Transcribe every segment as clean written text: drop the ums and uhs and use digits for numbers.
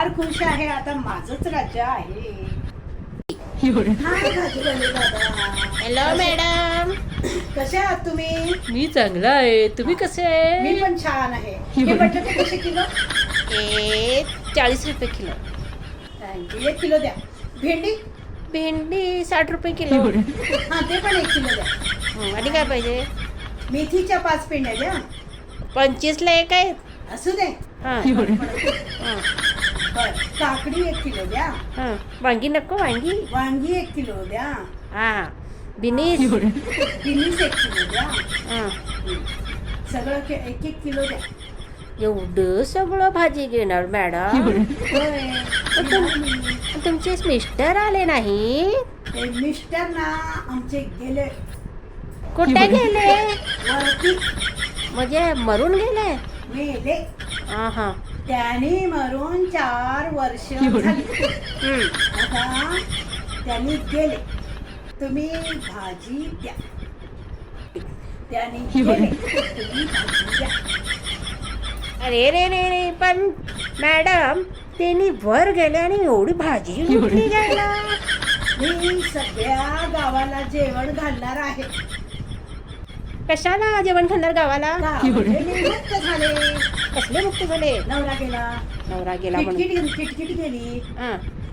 फार खुश आहे, आता माझंच राज्य आहे. हाय भाजीवाले दादा. Hello madam. कसे आहात तुम्ही? मी चांगला आहे, तुम्ही कसे मी आहे? पण छान आहे. हे बटाटे कसे किलो? हे 40 रुपये किलो. थँक्यू. 1 किलो द्या. भेंडी? भेंडी 60 रुपये किलो. हा, ते पण 1 किलो द्या. आणि काय पाहिजे? मेथीच्या 5 पेंड्या द्या. 25ला एक आहे. असू दे. हा. हा. बरं, काकडी 1 किलो द्या. हा. वांगी नको, वांगी. वांगी 1 किलो द्या. हा. बिनीस. बिनीस 1 किलो द्या. हा. सगळं 1-1 किलो द्या. एवढं सगळं भाजी घेणार मॅडम? होय. तुमचे मिस्टर आले नाही? ते मिस्टर ना आमचे गेले कुठे गेले? वरती. म्हणजे मरून गेले? मेले. हा हा. त्यांनी मरून 4 वर्ष झाली. आता त्यांनी गेले. तुम्ही भाजी द्या. त्यांनी गेले. तुम्ही भाजी द्या. अरे रे रे रे, पण मॅडम त्यांनी वर गेले आणि एवढी भाजी कुठली घ्यायला? मी सगळ्या गावाला जेवण घालणार आहे. कशाला जेवण खाणार गावाला? गावाचे मी मुक्त झाले. कसले मुक्त झाले? नवरा गेला. नवरा गेला म्हणून. किटकिट गेली. हा.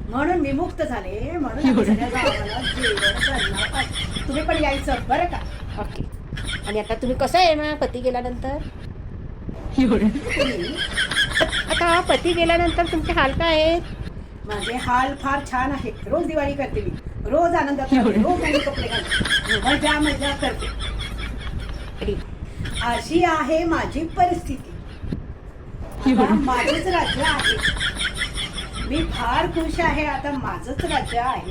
म्हणून मी मुक्त झाले. म्हणून आम्ही सगळ्या गावाला जेवण करणार आहे. तुम्ही पण यायचं बरं का? ओके. आणि आता तुम्ही कसं आहे ना पती गेल्यानंतर? आता पती गेल्यानंतर तुमचे हाल काय आहेत? माझे हाल फार छान आहे. रोज दिवाळी करते मी. रोज आनंदात राहते. रोज नवीन कपडे घालते. मजा मजा करते. अशी आहे माझी परिस्थिती. आता माझंच राज्य आहे. मी फार खुश आहे, आता माझंच राज्य आहे.